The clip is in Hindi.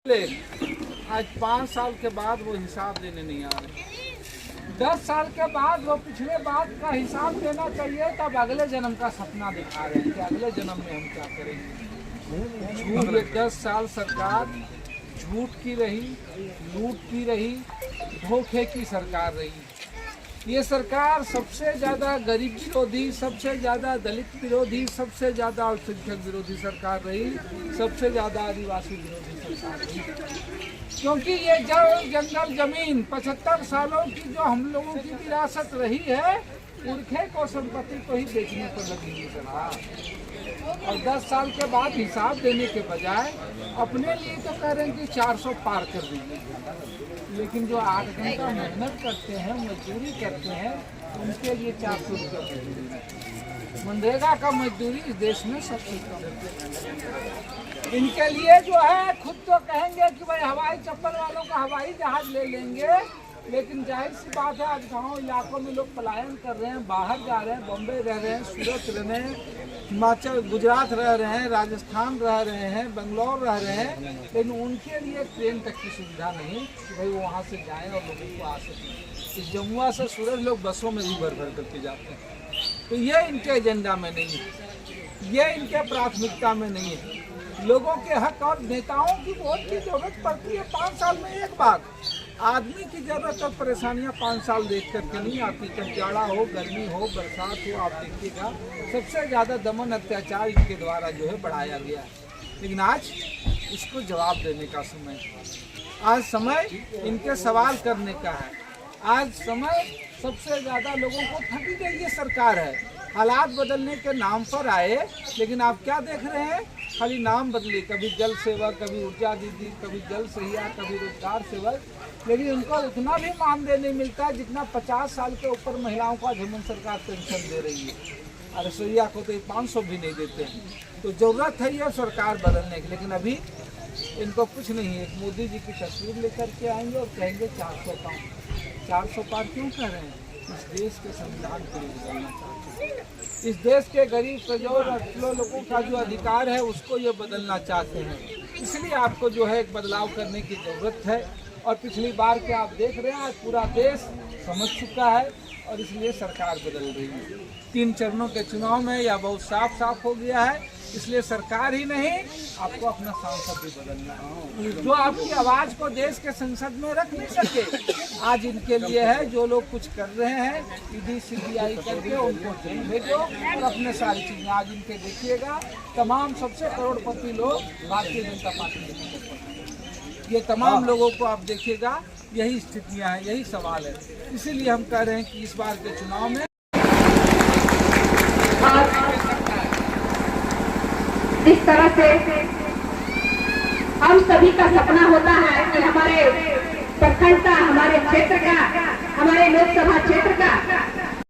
आज 5 साल के बाद वो हिसाब देने नहीं आ रहे। 10 साल के बाद वो पिछले बात का हिसाब देना चाहिए, तब अगले जन्म का सपना दिखा रहे हैं कि अगले जन्म में हम क्या करेंगे। झूठ, 10 साल सरकार झूठ की रही, लूट की रही, धोखे की सरकार रही। ये सरकार सबसे ज़्यादा गरीब विरोधी, सबसे ज़्यादा दलित विरोधी, सबसे ज़्यादा अल्पसंख्यक विरोधी सरकार रही, सबसे ज़्यादा आदिवासी विरोधी सरकार रही। क्योंकि ये जल जंगल जमीन 75 सालों की जो हम लोगों की विरासत रही है, पुरखे को संपत्ति को ही बेचने पर लगी हुई सरकार। और 10 साल के बाद हिसाब देने के बजाय अपने लिए तो कह रहे हैं कि 400 पार कर दीजिए, लेकिन जो 8 घंटा मेहनत करते हैं, मजदूरी करते हैं, उनके लिए 400 रुपये। मनरेगा का मजदूरी इस देश में सबसे कम है। इनके लिए जो है खुद तो कहेंगे कि भाई हवाई चप्पल वालों का हवाई जहाज ले लेंगे, लेकिन जाहिर सी बात है आज गांव इलाकों में लोग पलायन कर रहे हैं, बाहर जा रहे हैं, बम्बई रह रहे हैं, सूरत रह रहे हैं, हिमाचल गुजरात रह रहे हैं, राजस्थान रह रहे हैं, बेंगलोर रह रहे हैं, लेकिन उनके लिए ट्रेन तक की सुविधा नहीं कि भाई वो वहाँ से जाएं और लोगों को आ सकें। इस जमुआ से सूरत लोग बसों में भी भर भर करके जाते हैं। तो ये इनके एजेंडा में नहीं है, ये इनके प्राथमिकता में नहीं है। लोगों के हक और नेताओं की वोट की जरूरत पड़ती है 5 साल में एक बार। आदमी की जरूरत और परेशानियां 5 साल देख करके नहीं आती। चाहे जाड़ा हो, गर्मी हो, बरसात हो, आप देखिएगा सबसे ज़्यादा दमन अत्याचार इनके द्वारा जो है बढ़ाया गया है। लेकिन आज इसको जवाब देने का समय, आज समय इनके सवाल करने का है। आज समय सबसे ज़्यादा लोगों को ठगी गई ये सरकार है। हालात बदलने के नाम पर आए, लेकिन आप क्या देख रहे हैं, खाली नाम बदले, कभी जल सेवक, कभी ऊर्जा दीदी, कभी जल सहिया, कभी रोजगार सेवक, लेकिन उनको उतना भी मानदेय नहीं मिलता जितना 50 साल के ऊपर महिलाओं को आज हेमंत सरकार पेंशन दे रही है। और रसोईया को तो 500 भी नहीं देते हैं। तो ज़रूरत है ये सरकार बदलने की, लेकिन अभी इनको कुछ नहीं है। मोदी जी की तस्वीर लेकर के आएंगे और कहेंगे 400 पार। 400 पार क्यों कह रहे हैं? इस देश के संविधान को बदलना चाहते हैं। इस देश के गरीब प्रजों लोगों का जो अधिकार है उसको ये बदलना चाहते हैं। इसलिए आपको जो है एक बदलाव करने की ज़रूरत है। और पिछली बार के आप देख रहे हैं आज पूरा देश समझ चुका है और इसलिए सरकार बदल रही है। 3 चरणों के चुनाव में यह बहुत साफ साफ हो गया है। इसलिए सरकार ही नहीं, आपको अपना सांसद भी बदलना है। जो आपकी आवाज़ को देश के संसद में रख नहीं सके, आज इनके लिए है। जो लोग कुछ कर रहे हैं, ईडी सीबीआई करके उनको जेल भेजो और अपने सारी चीज़ें आज इनके देखिएगा। तमाम सबसे करोड़पति लोग भारतीय जनता पार्टी के, ये तमाम लोगों को आप देखिएगा, यही स्थितियाँ हैं, यही सवाल है। इसीलिए हम कह रहे हैं कि इस बार के चुनाव में इस तरह से हम सभी का सपना होता है कि हमारे प्रखंड का, हमारे क्षेत्र का, हमारे लोकसभा क्षेत्र का